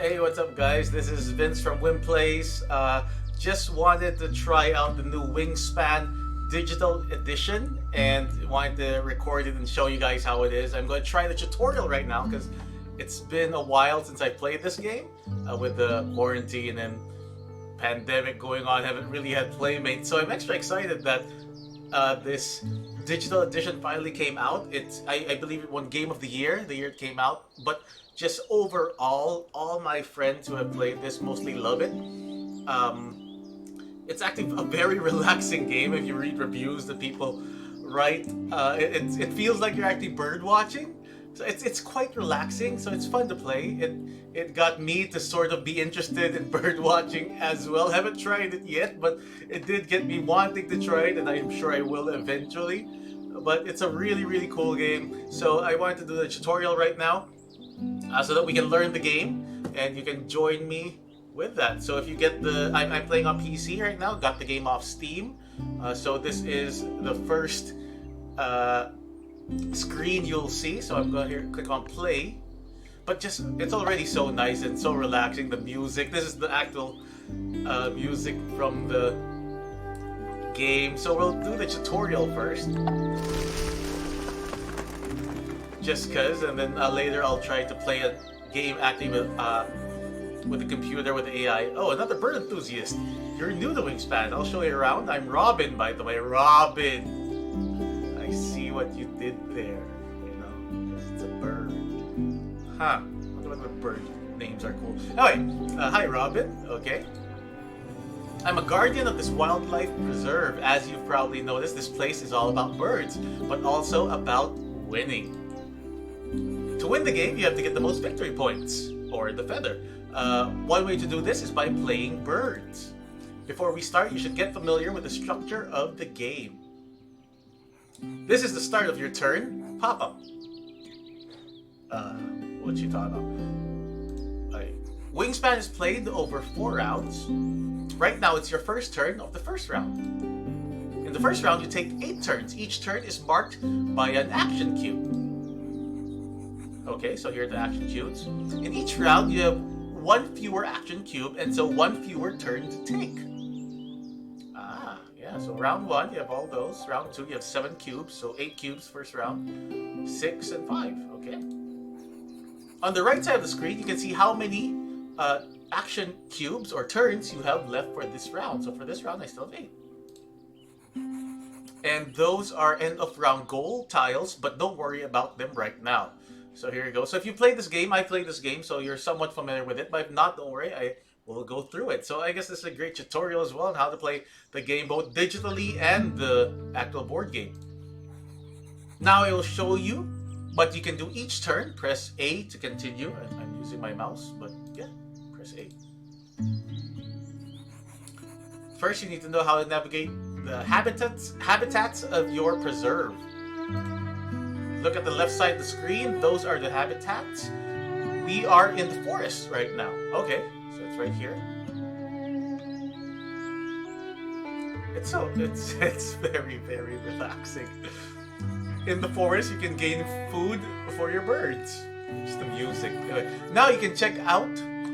Hey, what's up, guys? This is Vince from Wimplays. Just wanted to try out the new Wingspan Digital Edition and wanted to record it and show you guys how it is. I'm going to try the tutorial right now because it's been a while since I played this game with the quarantine and pandemic going on. I haven't really had playmates, so I'm extra excited that this digital edition finally came out. I believe it won Game of the year it came out, but just overall, all my friends who have played this mostly love it. It's actually a very relaxing game. If you read reviews that people write, it feels like you're actually bird watching. So it's quite relaxing. So it's fun to play. It got me to sort of be interested in bird watching as well. Haven't tried it yet, but it did get me wanting to try it, and I'm sure I will eventually. But it's a really cool game. So I wanted to do the tutorial right now, so that we can learn the game, and you can join me with that. So if you get I'm playing on PC right now. Got the game off Steam. So this is the first screen you'll see. So I'm going to click on play. But just, it's already so nice and so relaxing. The music. This is the actual music from the game. So we'll do the tutorial first, just cause, and then later I'll try to play a game actually with the computer, with the AI. Oh, another bird enthusiast. You're new to Wingspan. I'll show you around. I'm Robin, by the way. Robin. I see what you did there. You know, it's a bird. Huh. I wonder what the bird names are cool. Anyway, hi Robin. Okay. I'm a guardian of this wildlife preserve. As you've probably noticed, this place is all about birds, but also about winning. To win the game, you have to get the most victory points, or the feather. One way to do this is by playing birds. Before we start, you should get familiar with the structure of the game. This is the start of your turn. Pop-up. What you talking about? Wingspan is played over 4 rounds. Right now, it's your first turn of the first round. In the first round, you take 8 turns. Each turn is marked by an action cube. Okay, so here are the action cubes. In each round, you have 1 fewer action cube, and so 1 fewer turn to take. Yeah, so round 1, you have all those. Round 2, you have 7 cubes, so 8 cubes first round. 6 and 5, okay. On the right side of the screen, you can see how many action cubes or turns you have left for this round. So for this round, I still have 8. And those are end of round goal tiles, but don't worry about them right now. So here you go. So if you played this game, I played this game, so you're somewhat familiar with it. But if not, don't worry, I will go through it. So I guess this is a great tutorial as well on how to play the game both digitally and the actual board game. Now I will show you what you can do each turn. Press A to continue. I'm using my mouse, but yeah, press A. First, you need to know how to navigate the habitats of your preserve. Look at the left side of the screen. Those are the habitats. We are in the forest right now. Okay, so it's right here. It's very relaxing. In the forest, you can gain food for your birds. Just the music. Now you can check out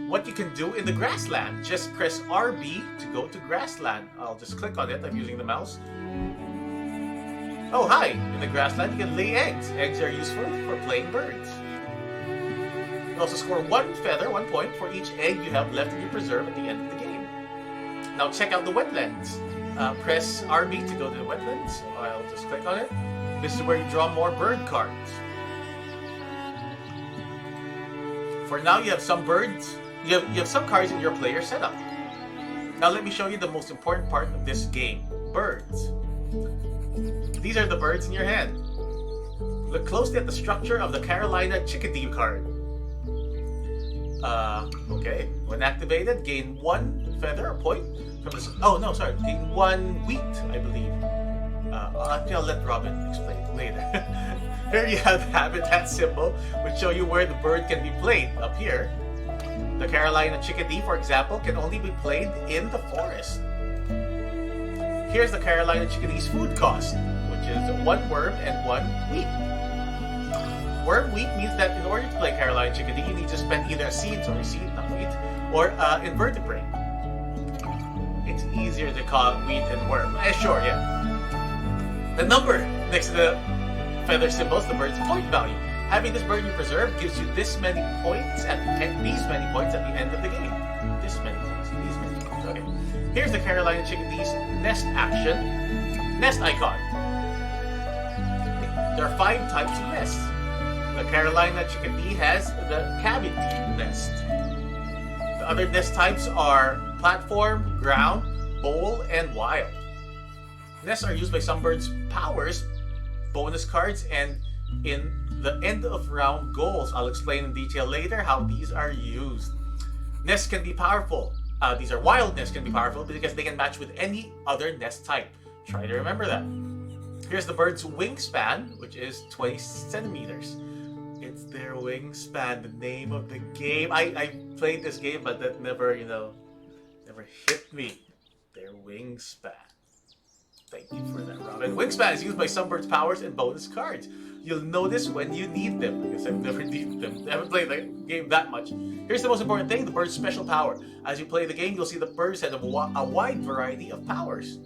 what you can do in the grassland. Just press RB to go to grassland. I'll just click on it. I'm using the mouse. Oh, hi! In the grassland, you can lay eggs. Eggs are useful for playing birds. You can also score 1 feather, 1 point, for each egg you have left in your preserve at the end of the game. Now check out the wetlands. Press RB to go to the wetlands. I'll just click on it. This is where you draw more bird cards. For now, you have some birds. You have some cards in your player setup. Now let me show you the most important part of this game. Birds. These are the birds in your hand. Look closely at the structure of the Carolina Chickadee card. Okay. When activated, gain 1 feather, a point. Gain 1 wheat, I believe. I'll let Robin explain it later. Here you have the habitat symbol, which show you where the bird can be played. Up here, the Carolina Chickadee, for example, can only be played in the forest. Here's the Carolina Chickadee's food cost, which is 1 worm and 1 wheat. worm wheat means that in order to play Carolina Chickadee, you need to spend either a seed, not wheat, or invertebrate. It's easier to call it wheat and worm. Sure, yeah. The number next to the feather symbols, the bird's point value. Having this bird in preserve gives you these many points at the end of the game. These many points. Okay. Here's the Carolina Chickadee's nest action. Nest icon. There are 5 types of nests. The Carolina Chickadee has the cavity nest. The other nest types are platform, ground, bowl, and wild. Nests are used by some birds' powers, bonus cards, and in the end of round goals. I'll explain in detail later how these are used. Nests can be powerful. These are wild nests can be powerful because they can match with any other nest type. Try to remember that. Here's the bird's wingspan, which is 20 centimeters. It's their wingspan, the name of the game. I played this game, but that never hit me. Their wingspan. Thank you for that, Robin. Wingspan is used by some birds' powers and bonus cards. You'll notice when you need them, because I've never needed them. I haven't played the game that much. Here's the most important thing, the bird's special power. As you play the game, you'll see the birds have a wide variety of powers.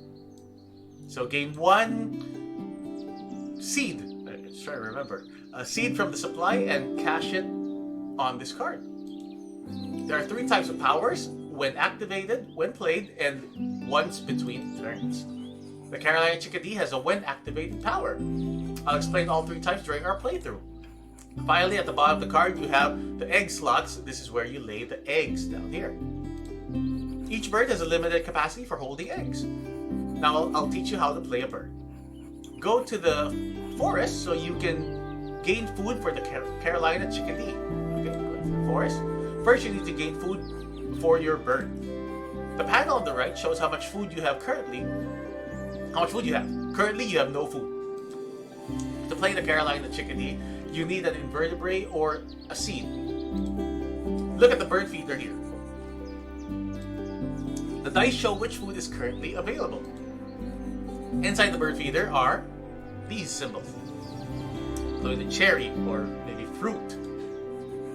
So gain 1 seed. Let's try to remember. A seed from the supply and cash it on this card. There are 3 types of powers: when activated, when played, and once between turns. The Carolina Chickadee has a when activated power. I'll explain all 3 types during our playthrough. Finally, at the bottom of the card, you have the egg slots. This is where you lay the eggs down here. Each bird has a limited capacity for holding eggs. Now I'll teach you how to play a bird. Go to the forest so you can gain food for the Carolina Chickadee. Okay, go to the forest. First, you need to gain food for your bird. The panel on the right shows how much food you have currently. Currently, you have no food. To play the Carolina Chickadee, you need an invertebrate or a seed. Look at the bird feeder here. The dice show which food is currently available. Inside the bird feeder are these symbols. So the cherry or maybe fruit.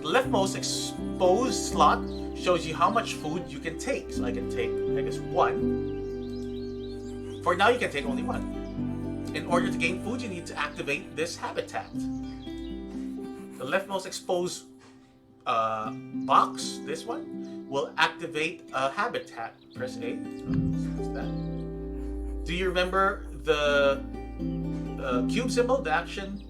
The leftmost exposed slot shows you how much food you can take. So I can take, 1. For now, you can take only 1. In order to gain food, you need to activate this habitat. The leftmost exposed box, this one, will activate a habitat. Press A. What's that? Do you remember the cube symbol, the action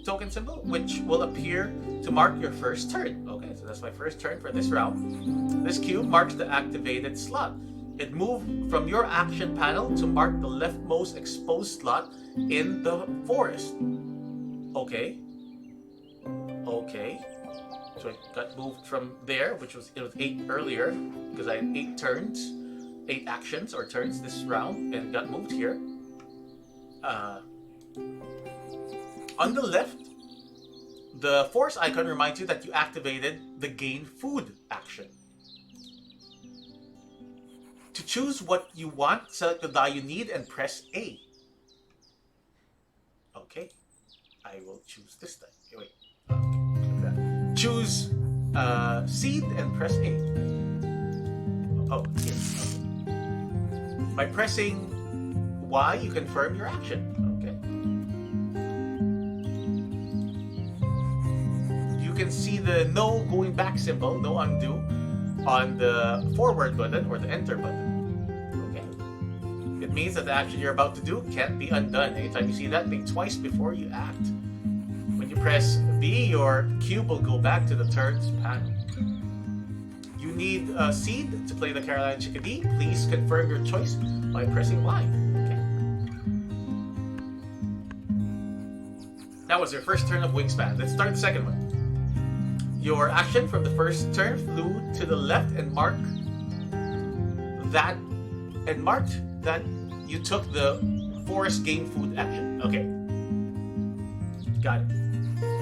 token symbol, which will appear to mark your first turn? Okay, so that's my first turn for this round. This cube marks the activated slot. It moved from your action panel to mark the leftmost exposed slot in the forest. Okay. So it got moved from there, which was 8 earlier, because I had 8 turns, 8 actions or turns this round, and got moved here. On the left, the force icon reminds you that you activated the gain food action. To choose what you want, select the die you need and press A. Okay, I will choose this die. Wait, click that. Choose seed and press A. Oh, here. Okay. By pressing Y, you confirm your action. Okay. You can see the no going back symbol, no undo, on the forward button or the enter button. Okay. It means that the action you're about to do can't be undone. Anytime you see that, think twice before you act. When you press B, your cube will go back to the turns panel. You need a seed to play the Carolina Chickadee. Please confirm your choice by pressing Y. Okay. That was your first turn of Wingspan. Let's start the second one. Your action from the first turn flew to the left and marked that you took the forest game food action. Okay. Got it.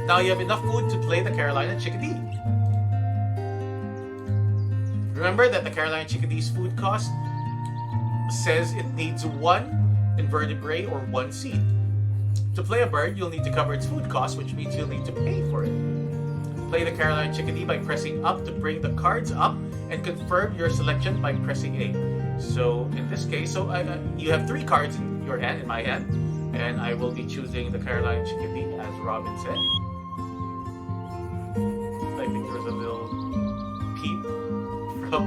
Now you have enough food to play the Carolina Chickadee. Remember that the Carolina Chickadee's food cost says it needs 1 invertebrate or 1 seed. To play a bird, you'll need to cover its food cost, which means you'll need to pay for it. Play the Carolina Chickadee by pressing up to bring the cards up, and confirm your selection by pressing A. So in this case, you have 3 cards in your hand, in my hand, and I will be choosing the Carolina Chickadee, as Robin said. I think there was a little peep a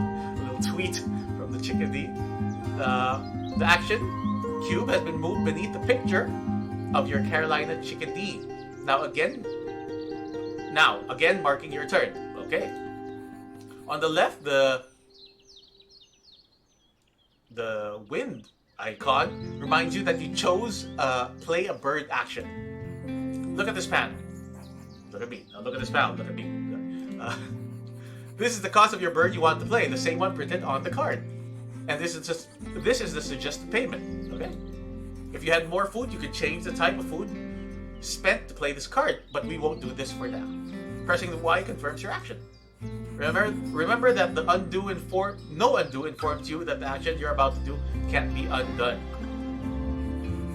little tweet from the Chickadee. The action cube has been moved beneath the picture of your Carolina Chickadee. Now again, marking your turn. Okay. On the left, the wind icon reminds you that you chose play a bird action. Look at this panel. Look at me. Now look at this panel. Look at me. This is the cost of your bird you want to play, the same one printed on the card. And this is the suggested payment. Okay. If you had more food, you could change the type of food spent to play this card, but we won't do this for now. Pressing the Y confirms your action. Remember that the no undo informs you that the action you're about to do can't be undone.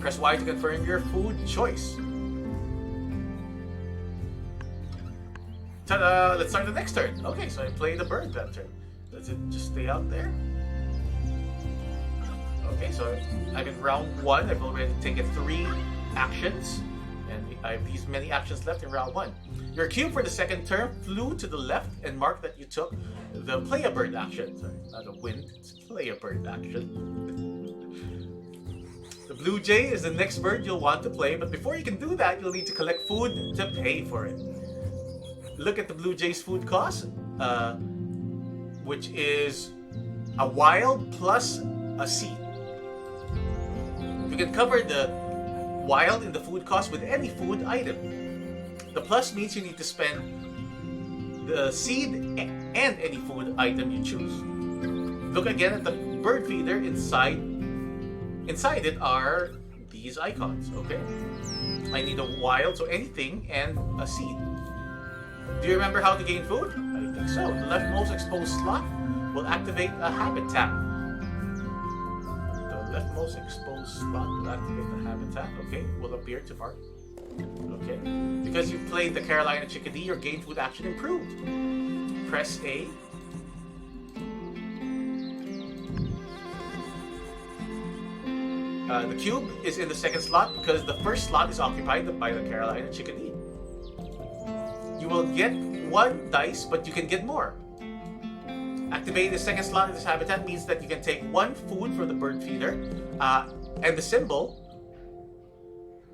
Press Y to confirm your food choice. Ta-da! Let's start the next turn. Okay, so I play the bird that turn. Does it just stay out there? Okay, so I'm in round 1. I've already taken 3 actions, and I have these many actions left in round 1. Your cube for the second turn flew to the left and marked that you took the play a bird action. Sorry, not a wind, it's play a bird action. The blue jay is the next bird you'll want to play, but before you can do that, you'll need to collect food to pay for it. Look at the blue jay's food cost, which is a wild plus a seed. You can cover the wild in the food cost with any food item. The plus means you need to spend the seed and any food item you choose. Look again at the bird feeder. Inside it are these icons, okay? I need a wild, so anything, and a seed. Do you remember how to gain food? I think so. The leftmost exposed slot will activate a habitat. The leftmost exposed slot will activate the habitat. Okay, will appear to mark. Okay. Because you played the Carolina Chickadee, your gain food action improved. Press A. The cube is in the second slot because the first slot is occupied by the Carolina Chickadee. You will get 1 dice, but you can get more. Activating the second slot in this habitat means that you can take 1 food from the bird feeder, and the symbol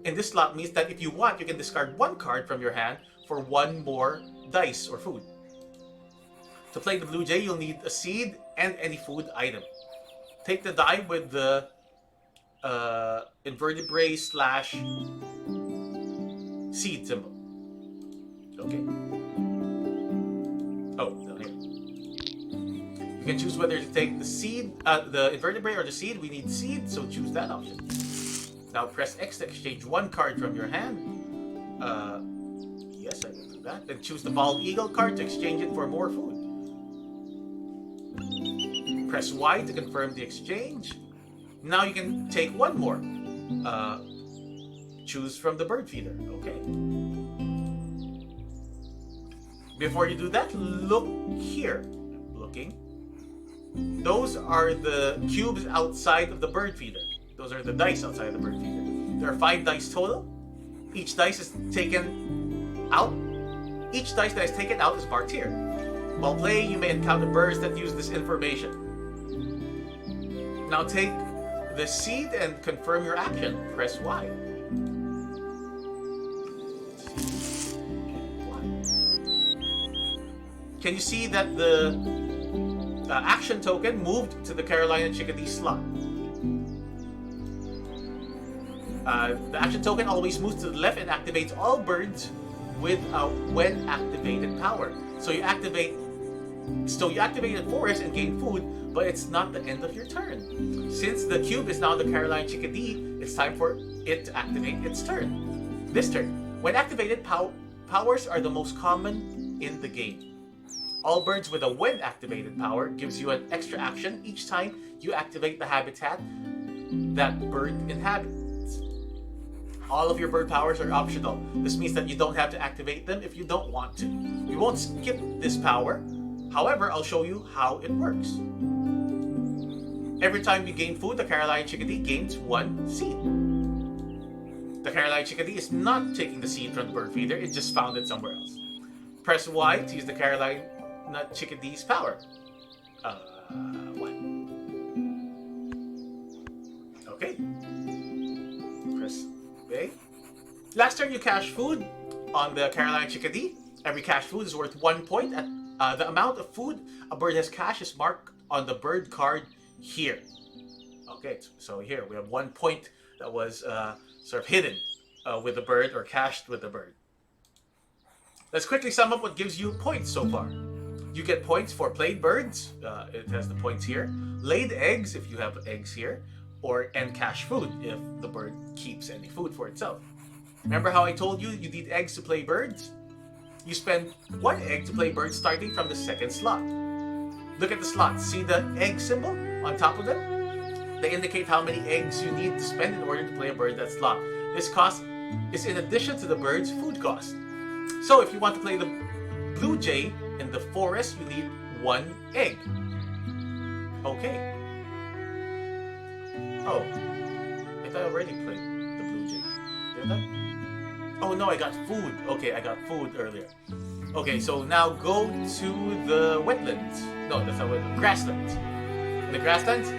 in this slot means that if you want, you can discard 1 card from your hand for 1 more dice or food. To play the blue jay, you'll need a seed and any food item. Take the die with the invertebrate / seed symbol. Okay. Oh, no, here. You can choose whether to take the seed, the invertebrate or the seed. We need seed, so choose that option. Now press X to exchange 1 card from your hand. Yes, I will do that. Then choose the bald eagle card to exchange it for more food. Press Y to confirm the exchange. Now you can take 1 more. Choose from the bird feeder. Okay. Before you do that, look here. Looking. Those are the cubes outside of the bird feeder. Those are the dice outside of the bird feeder. There are 5 dice total. Each dice is taken out. Each dice that is taken out is marked here. While playing, you may encounter birds that use this information. Now take the seed and confirm your action. Press Y. Can you see that the action token moved to the Carolina Chickadee slot? The action token always moves to the left and activates all birds with a when activated power. So you activated forest and gain food, but it's not the end of your turn. Since the cube is now the Carolina Chickadee, it's time for it to activate its turn. This turn, when activated, powers are the most common in the game. All birds with a when activated power gives you an extra action each time you activate the habitat that bird inhabits. All of your bird powers are optional. This means that you don't have to activate them if you don't want to. You won't skip this power. However, I'll show you how it works. Every time you gain food, the Caroline chickadee gains 1 seed. The Caroline chickadee is not taking the seed from the bird feeder, it just found it somewhere else. Press Y to use the Caroline chickadee's power. What? Okay. Press A. Last turn you cache food on the Caroline chickadee. Every cached food is worth 1 point. The amount of food a bird has cached is marked on the bird card here. Okay, so here we have 1 point that was sort of hidden with the bird or cached with the bird. Let's quickly sum up what gives you points so far. You get points for played birds. It has the points here. Laid eggs if you have eggs here. And cached food if the bird keeps any food for itself. Remember how I told you you need eggs to play birds? You spend 1 egg to play birds starting from the 2nd slot. Look at the slots. See the egg symbol on top of them? They indicate how many eggs you need to spend in order to play a bird that slot. This cost is in addition to the bird's food cost. So if you want to play the blue jay in the forest, you need 1 egg. Okay. Oh, I thought I already played the blue jay. Did I? Oh no, I got food. Okay, I got food earlier. Okay, so now go to the wetlands. No, that's not wetlands. Grasslands. In the grasslands,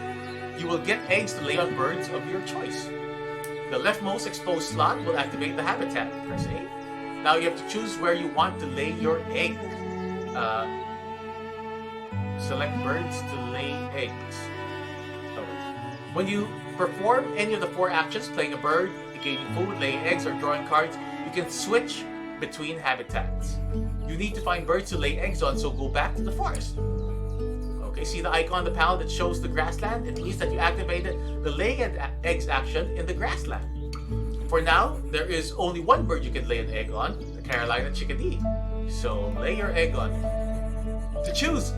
you will get eggs to lay on birds of your choice. The leftmost exposed slot will activate the habitat. Press A. Now you have to choose where you want to lay your egg. Select birds to lay eggs. When you perform any of the 4 actions, playing a bird, gaining food, laying eggs, or drawing cards, you can switch between habitats. You need to find birds to lay eggs on, so go back to the forest. Okay, see the icon on the panel that shows the grassland? It means that you activated the laying eggs action in the grassland. For now, there is only 1 bird you can lay an egg on, the Carolina chickadee. So lay your egg on it. To choose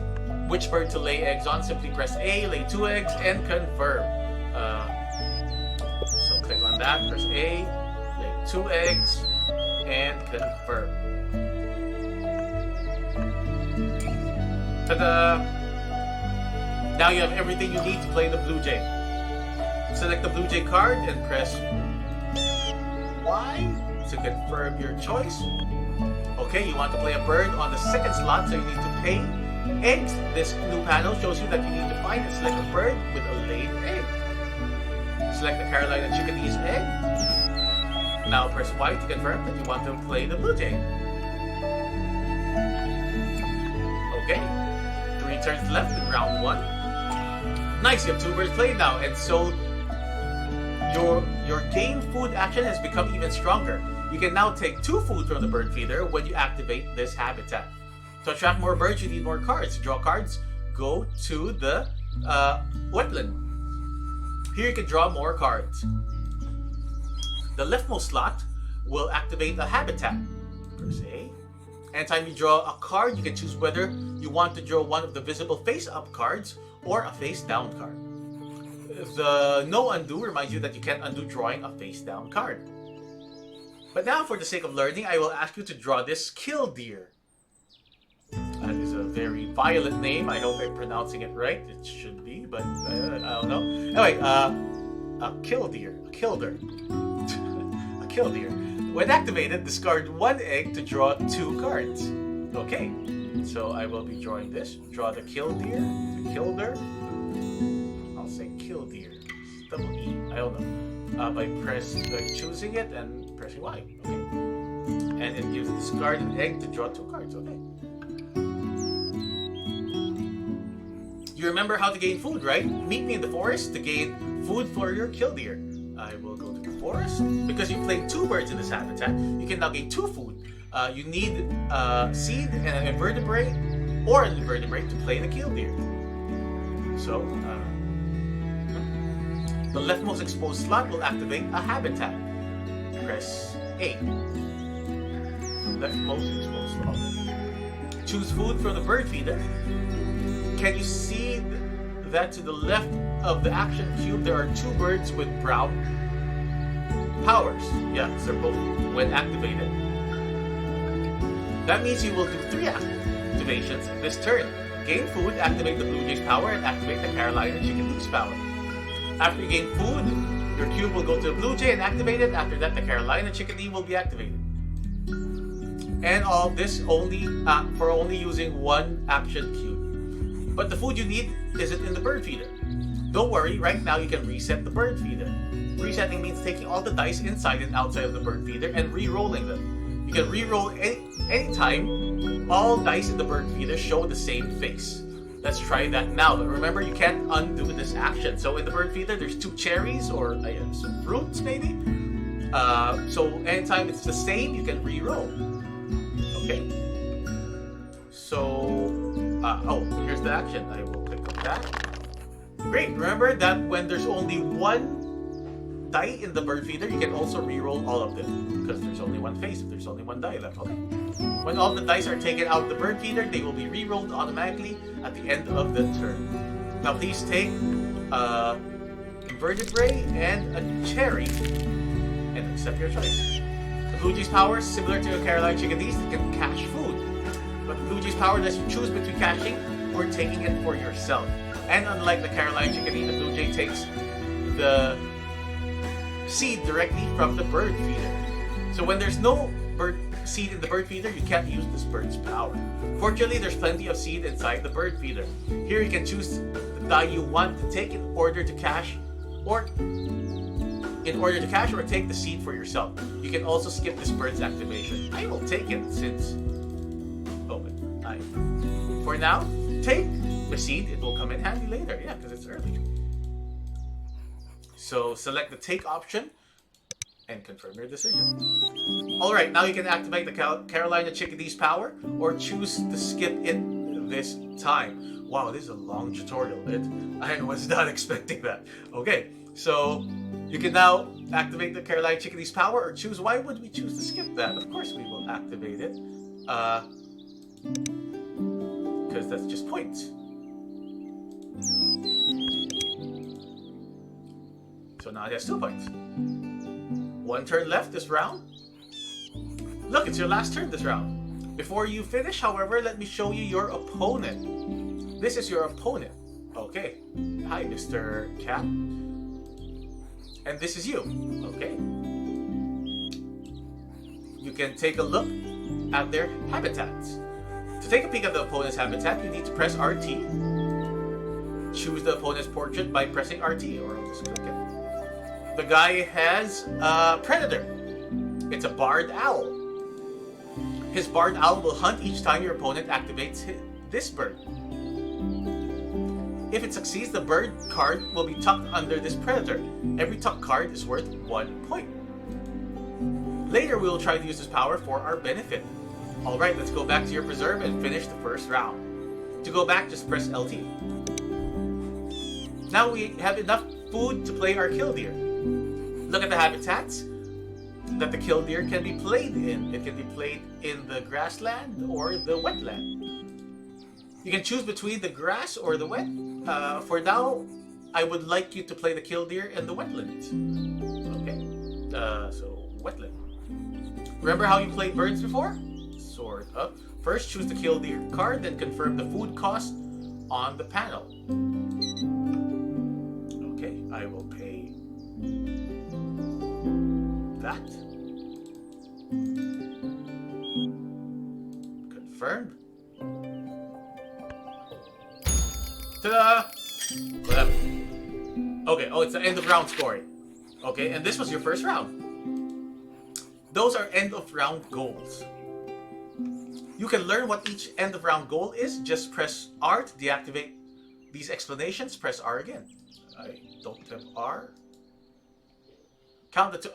which bird to lay eggs on, simply press A, lay 2 eggs, and confirm. So click on that, press A, lay 2 eggs, and confirm. Ta-da! Now you have everything you need to play the blue jay. Select the blue jay card and press Y to confirm your choice. Okay, you want to play a bird on the 2nd slot, so you need to pay eggs. This new panel shows you that you need to find and select a bird with a laid egg. Select the Carolina chickadee's egg. Now press Y to confirm that you want to play the blue jay. Okay, 3 turns left in round 1. Nice, you have 2 birds played now, and so your gain food action has become even stronger. You can now take 2 food from the bird feeder when you activate this habitat. To attract more birds, you need more cards. To draw cards, go to the wetland. Here you can draw more cards. The leftmost slot will activate a habitat. Press A. Anytime you draw a card, you can choose whether you want to draw one of the visible face-up cards or a face-down card. The no undo reminds you that you can't undo drawing a face-down card. But now, for the sake of learning, I will ask you to draw this killdeer. That is a very violent name. I hope I'm pronouncing it right. It should be, but I don't know. Anyway, a killdeer. A kilder. A killdeer. When activated, discard 1 egg to draw 2 cards. Okay, so I will be drawing this. Draw the killdeer, the kilder. I'll say killdeer. Double E. I don't know. By choosing it and pressing Y. Okay. And it gives discard an egg to draw 2 cards. Okay. You remember how to gain food, right? Meet me in the forest to gain food for your killdeer. I will go to the forest. Because you played 2 birds in this habitat, you can now gain 2 food. You need a seed and an invertebrate or an invertebrate to play the killdeer. So, the leftmost exposed slot will activate a habitat. Press A. Leftmost exposed slot. Choose food from the bird feeder. Can you see that to the left of the action cube there are 2 birds with brown powers. Yeah, they're both when activated. That means you will do 3 activations this turn. Gain food, activate the Blue Jay's power, and activate the Carolina Chickadee's power. After you gain food, your cube will go to the Blue Jay and activate it. After that, the Carolina Chickadee will be activated. And all of this only for only using 1 action cube. But the food you need isn't in the bird feeder. Don't worry, right now you can reset the bird feeder. Resetting means taking all the dice inside and outside of the bird feeder and re-rolling them. You can re-roll anytime all dice in the bird feeder show the same face. Let's try that now. But remember, you can't undo this action. So in the bird feeder, there's 2 cherries or some fruits maybe. So anytime it's the same, you can re-roll. Okay. So, here's the action. I will click on that. Great. Remember that when there's only 1 die in the bird feeder, you can also re-roll all of them because there's only 1 face. There's only 1 die left. Okay. When all the dice are taken out of the bird feeder, they will be re-rolled automatically at the end of the turn. Now please take a vertebrae and a cherry and accept your choice. The Blue Jay's power is similar to a Carolina Chickadee's that can cache food. But the Blue Jay's power lets you choose between caching or taking it for yourself. And unlike the Carolina Chickadee, the Blue Jay takes the seed directly from the bird feeder. So when there's no bird seed in the bird feeder, you can't use this bird's power. Fortunately, there's plenty of seed inside the bird feeder. Here you can choose the die you want to take in order to cache or take the seed for yourself. You can also skip this bird's activation. I will take it since for now, take the seed. It will come in handy later. Yeah, because it's early. So select the take option and confirm your decision. Alright, now you can activate the Carolina Chickadee's power or choose to skip it this time. Wow, this is a long tutorial. I was not expecting that. Okay, so you can now activate the Carolina Chickadee's power or choose. Why would we choose to skip that? Of course we will activate it. Because that's just points. So now it has 2 points. 1 turn left this round. Look, it's your last turn this round. Before you finish, however, let me show you your opponent. This is your opponent. Okay. Hi, Mr. Cat. And this is you. Okay. You can take a look at their habitats. To take a peek at the opponent's habitat, you need to press RT. Choose the opponent's portrait by pressing RT, or I'll just click it. The guy has a predator. It's a barred owl. His barred owl will hunt each time your opponent activates this bird. If it succeeds, the bird card will be tucked under this predator. Every tucked card is worth 1 point. Later, we will try to use this power for our benefit. Alright, let's go back to your preserve and finish the first round. To go back, just press LT. Now we have enough food to play our killdeer. Look at the habitats that the killdeer can be played in. It can be played in the grassland or the wetland. You can choose between the grass or the wet. For now, I would like you to play the killdeer in the wetlands. Okay, so wetland. Remember how you played birds before? Sort of. First, choose the killdeer card, then confirm the food cost on the panel. Okay, I will pay that. Confirmed. Ta-da! Whatever. Okay, it's the end of round scoring. Okay, and this was your first round. Those are end of round goals. You can learn what each end of round goal is. Just press R to deactivate these explanations. Press R again. I don't have R. Count the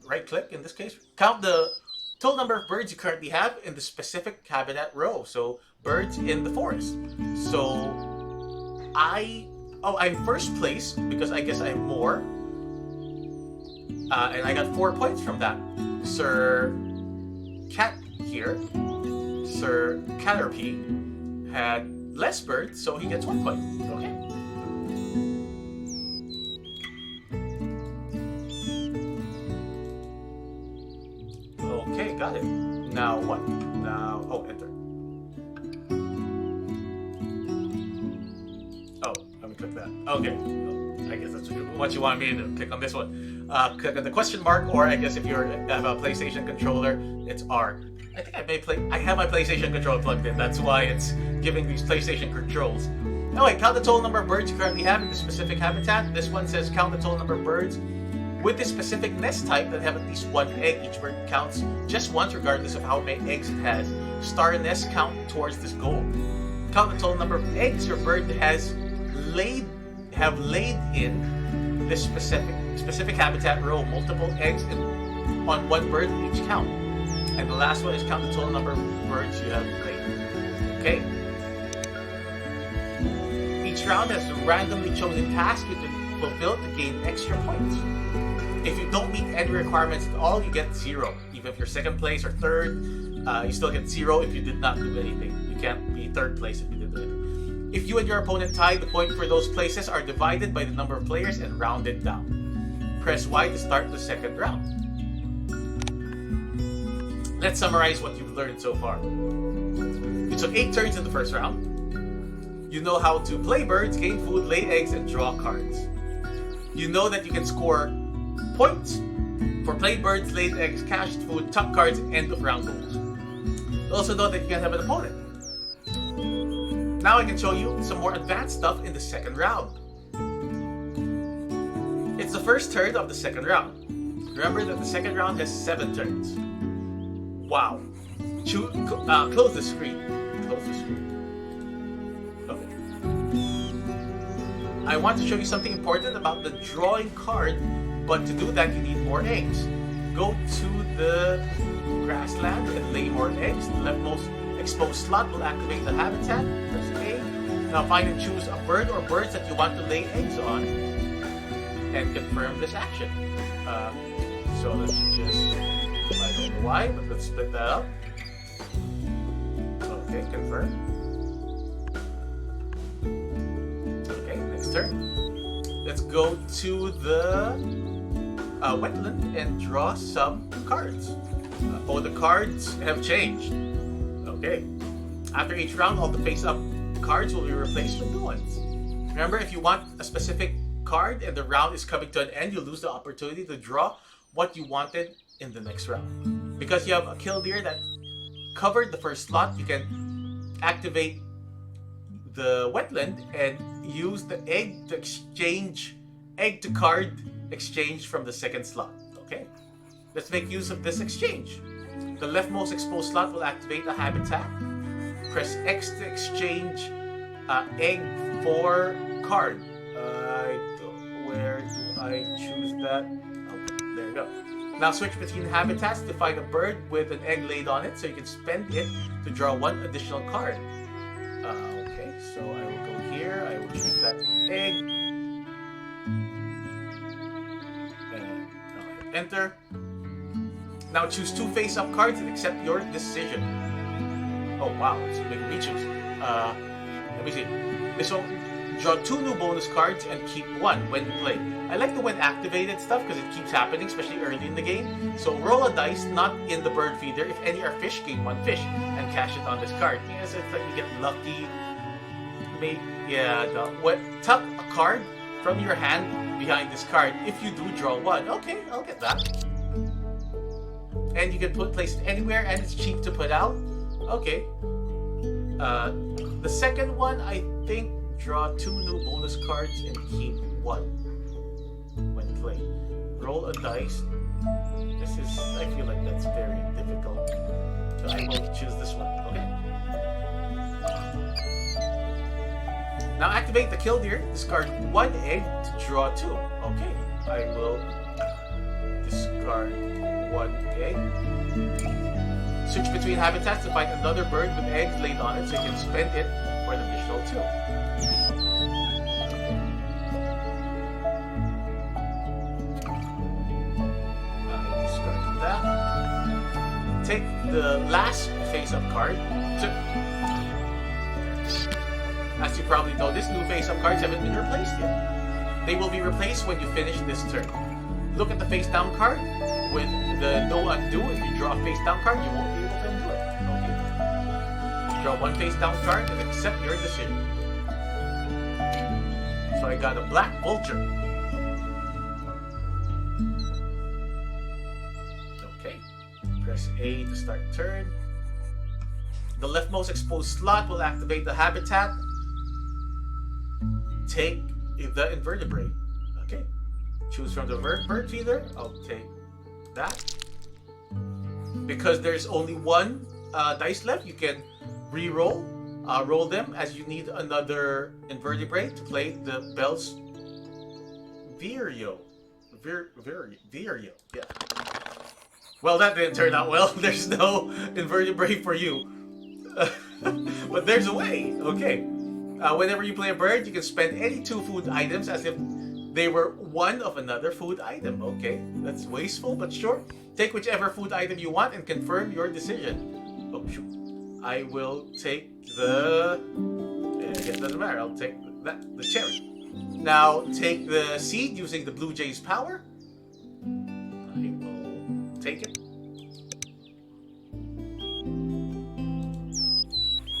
right click in this case. Count the total number of birds you currently have in the specific habitat row. So birds in the forest. So I'm first place because I guess I have more. And I got 4 points from that. Sir Cat here, Sir Caterpie, had less birds, so he gets 1 point. Okay. Now what? Now, oh, enter. Oh, let me click that. Okay, I guess that's what you want me to do. Click on this one. Click on the question mark, or I guess if you have a PlayStation controller, it's R. I think I have my PlayStation controller plugged in. That's why it's giving these PlayStation controls. Anyway, count the total number of birds you currently have in the specific habitat. This one says count the total number of birds with the specific nest type that have at least one egg. Each bird counts just once regardless of how many eggs it has. Star nest count towards this goal. Count the total number of eggs your bird has laid in this specific habitat row. Multiple eggs on one bird each count. And the last one is count the total number of birds you have laid. Okay? Each round has a randomly chosen task you can fulfill to gain extra points. If you don't meet any requirements at all, you get 0. Even if you're second place or third, you still get 0 if you did not do anything. You can't be third place if you did anything. If you and your opponent tie, the point for those places are divided by the number of players and rounded down. Press Y to start the second round. Let's summarize what you've learned so far. You took 8 turns in the first round. You know how to play birds, gain food, lay eggs, and draw cards. You know that you can score points for played birds, laid eggs, cashed food, top cards, and end of round goals. You also know that you can have an opponent. Now I can show you some more advanced stuff in the second round. It's the first turn of the second round. Remember that the second round has 7 turns. Wow. Close the screen. Close the screen. Okay. I want to show you something important about the drawing card, but to do that you need more eggs. Go to the grassland and lay more eggs. The leftmost exposed slot will activate the habitat. Press A. Now find and choose a bird or birds that you want to lay eggs on and confirm this action. So let's just, I don't know why, but let's split that up. Okay, confirm. Okay, next turn. Let's go to the wetland and draw some cards. The cards have changed. Okay. After each round, all the face-up cards will be replaced with new ones. Remember, if you want a specific card and the round is coming to an end, you lose the opportunity to draw what you wanted in the next round. Because you have a killdeer that covered the first slot, you can activate the wetland and use the egg to exchange egg to card exchange from the second slot. Okay, let's make use of this exchange. The leftmost exposed slot will activate a habitat. Press X to exchange egg for card. Where do I choose that? Oh, there you go. Now switch between habitats to find a bird with an egg laid on it, so you can spend it to draw one additional card. Okay, so I will go here. I will choose that egg. And I'll hit enter. Now choose 2 face-up cards and accept your decision. Oh wow, it's making me choose. Let me see. This one, draw 2 new bonus cards and keep 1 when you play. I like the when activated stuff because it keeps happening, especially early in the game. So roll a dice, not in the bird feeder. If any are fish, gain 1 fish and cash it on this card. Yes, it's like you get lucky. Tuck a card from your hand behind this card if you do draw 1. Okay, I'll get that. And you can place it anywhere, and it's cheap to put out. Okay. The second one, I think, draw 2 new bonus cards and keep 1 when played. Roll a dice. I feel like that's very difficult. So I will choose this one. Okay. Now activate the killdeer. Discard 1 egg to draw 2. Okay. I will discard 1 egg. Switch between habitats to find another bird with eggs laid on it, so you can spend it for an additional 2. I discard that. Take the last face-up card. As you probably know, these new face-up cards haven't been replaced yet. They will be replaced when you finish this turn. Look at the face-down card. With the no undo, if you draw a face-down card, you won't be able to Draw one face down card and accept your decision. So I got a black vulture. Okay. Press A to start turn. The leftmost exposed slot will activate the habitat. Take the invertebrate. Okay. Choose from the bird feeder. I'll take that. Because there's only one dice left, you can re-roll. Roll them as you need another invertebrate to play the Bell's Vireo. Vireo, yeah. Well, that didn't turn out well. There's no invertebrate for you. But there's a way. Okay. Whenever you play a bird, you can spend any 2 food items as if they were one of another food item. Okay, that's wasteful, but sure. Take whichever food item you want and confirm your decision. Oh, shoot. I will take the... it doesn't matter. I'll take the cherry. Now, take the seed using the Blue Jay's power. I will take it.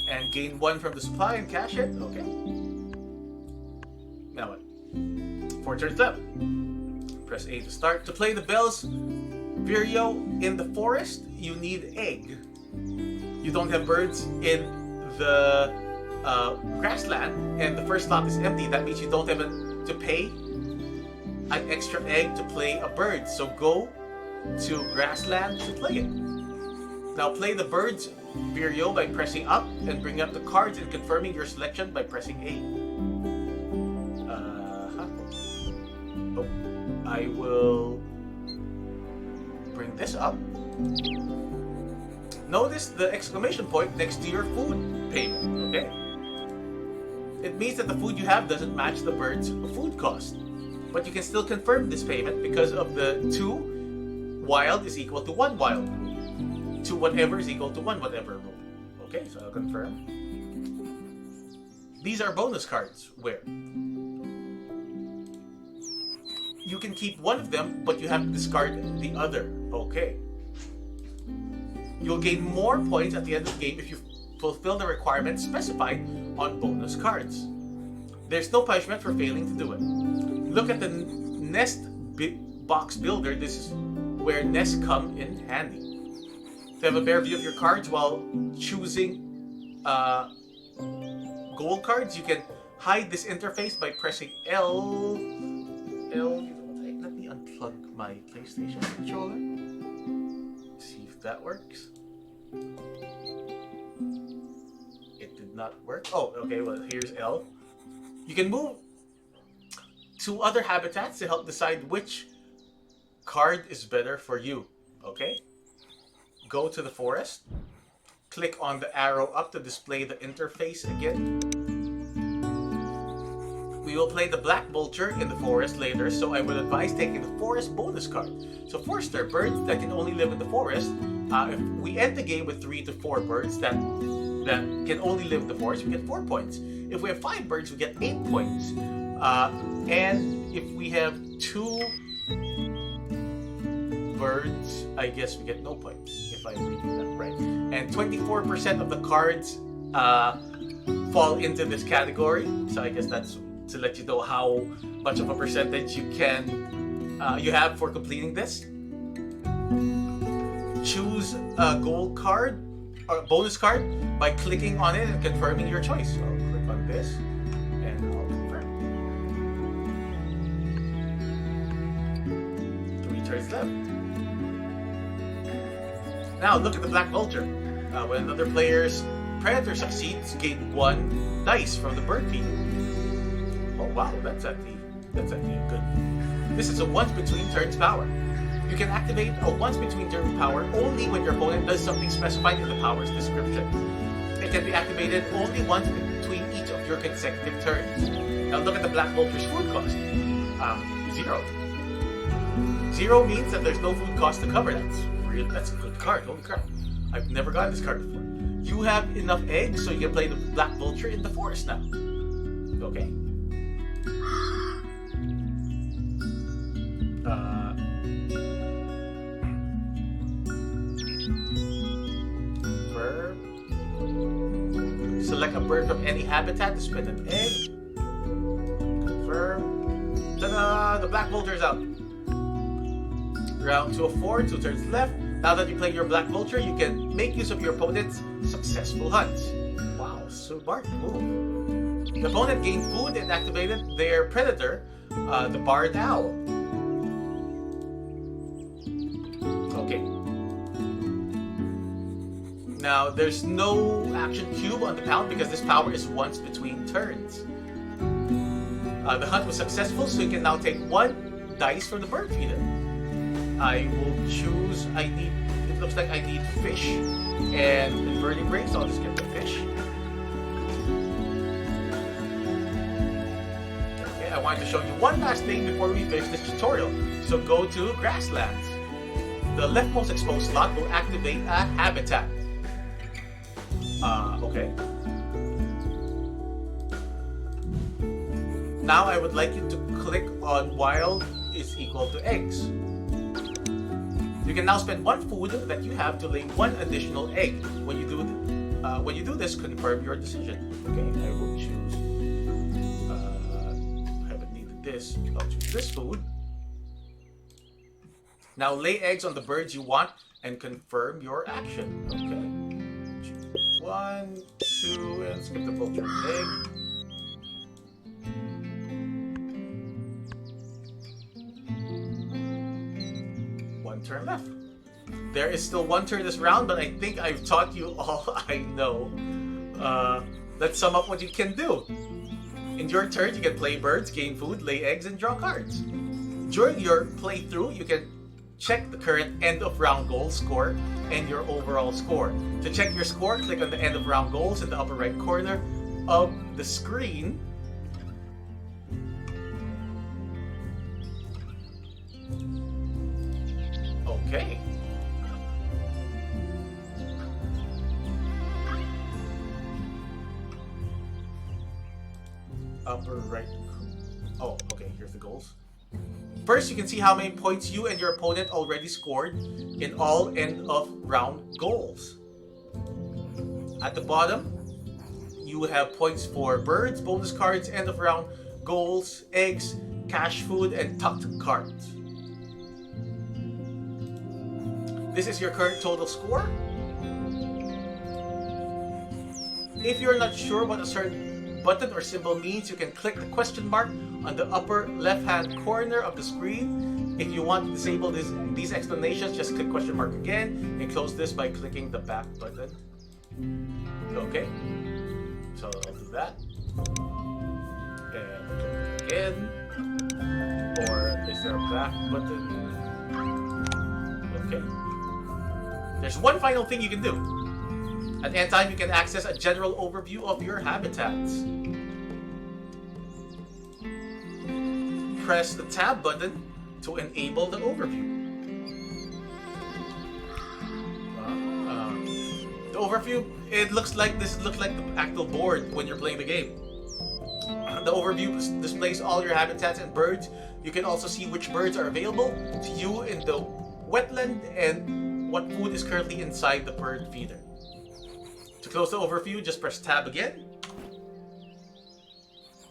And gain 1 from the supply and cash it. Okay. Now what? 4 turns left. Press A to start. To play the Bell's Vireo in the forest, you need egg. You don't have birds in the grassland, and the first slot is empty. That means you don't have to pay an extra egg to play a bird. So go to grassland to play it. Now play the bird's Vireo by pressing up and bring up the cards and confirming your selection by pressing A. Oh, I will bring this up. Notice the exclamation point next to your food payment, okay? It means that the food you have doesn't match the bird's food cost. But you can still confirm this payment because of the 2 wild is equal to 1 wild rule. 2 whatever is equal to 1 whatever rule. Okay, so I'll confirm. These are bonus cards where you can keep one of them, but you have to discard the other. Okay. You'll gain more points at the end of the game if you fulfill the requirements specified on bonus cards. There's no punishment for failing to do it. Look at the nest box builder. This is where nests come in handy. To have a better view of your cards while choosing gold cards, you can hide this interface by pressing L. Let me unplug my PlayStation controller. See if that works. It did not work. Oh, okay, well, here's L. You can move to other habitats to help decide which card is better for you. Okay? Go to the forest. Click on the arrow up to display the interface again. We will play the Black Vulture in the forest later, so I would advise taking the forest bonus card. So forester, birds that can only live in the forest. If we end the game with 3 to 4 birds that can only live in the forest, we get 4 points. If we have 5 birds, we get 8 points. And if we have 2 birds, I guess we get no points, if I'm reading that right. And 24% of the cards fall into this category. So I guess that's to let you know how much of a percentage you have for completing this. Choose a gold card or bonus card by clicking on it and confirming your choice. So I'll click on this and I'll confirm. 3 turns left. Now look at the Black Vulture. When another player's predator succeeds, gain 1 dice from the bird feeder. Oh wow, that's actually good. This is a once between turns power. You can activate a once between turns power only when your opponent does something specified in the power's description. It can be activated only once between each of your consecutive turns. Now look at the Black Vulture's food cost. 0. 0 means that there's no food cost to cover. That's a good card. Holy crap. I've never gotten this card before. You have enough eggs, so you can play the Black Vulture in the forest now. Okay. Verb. bird from any habitat to spin an egg. Confirm. Ta-da! The black vulture is out. Round 2 of 4, 2 turns left. Now that you play your black vulture, you can make use of your opponent's successful hunt. Wow, so smart move. The opponent gained food and activated their predator, the barred owl. Okay. Now, there's no action cube on the pound because this power is once between turns. The hunt was successful, so you can now take 1 dice from the bird feeder. I will choose, it looks like I need fish and invertebrate, so I'll just get the fish. Okay, I wanted to show you one last thing before we finish this tutorial. So go to grasslands. The leftmost exposed slot will activate a habitat. Okay. Now I would like you to click on wild is equal to eggs. You can now spend 1 food that you have to lay 1 additional egg. When you do this, confirm your decision. Okay, I will choose. I haven't needed this. I'll choose this food. Now lay eggs on the birds you want and confirm your action. Okay. Choose 1, 2, and skip the vulture egg. Turn left. There is still 1 turn this round, but I think I've taught you all I know. Let's sum up what you can do. In your turn, you can play birds, gain food, lay eggs, and draw cards. During your playthrough, you can check the current end of round goal score and your overall score. To check your score, click on the end of round goals in the upper right corner of the screen. Okay. Upper right. Oh, okay, here's the goals. First, you can see how many points you and your opponent already scored in all end of round goals. At the bottom, you have points for birds, bonus cards, end of round goals, eggs, cash food, and tucked cards. This is your current total score. If you're not sure what a certain button or symbol means, you can click the question mark on the upper left-hand corner of the screen. If you want to disable these explanations, just click question mark again and close this by clicking the back button. Okay, so I'll do that. And click again. Or is there a back button? Okay. There's one final thing you can do. At end time, you can access a general overview of your habitats. Press the tab button to enable the overview. The overview, it looks like the actual board when you're playing the game. The overview displays all your habitats and birds. You can also see which birds are available to you in the wetland and what food is currently inside the bird feeder. To close the overview, just press tab again.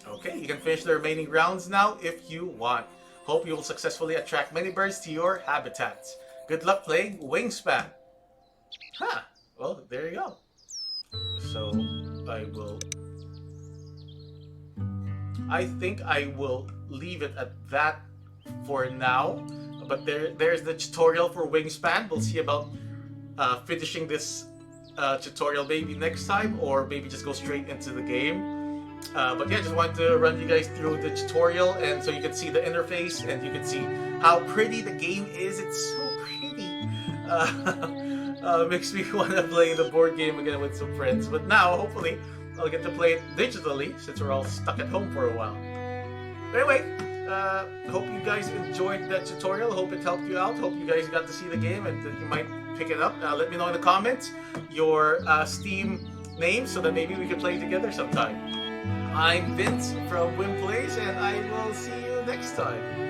Okay, you can finish the remaining rounds now if you want. Hope you will successfully attract many birds to your habitats. Good luck playing Wingspan. Huh, well, there you go. So, I think I will leave it at that for now. But there's the tutorial for Wingspan. We'll see about finishing this tutorial maybe next time, or maybe just go straight into the game. But yeah, just wanted to run you guys through the tutorial, and so you can see the interface and you can see how pretty the game is. It's so pretty. Makes me want to play the board game again with some friends. But now, hopefully, I'll get to play it digitally since we're all stuck at home for a while. But anyway, hope you guys enjoyed that tutorial. Hope it helped you out. Hope you guys got to see the game and that you might pick it up. Let me know in the comments your Steam name so that maybe we can play together sometime. I'm Vince from Wim Plays, and I will see you next time.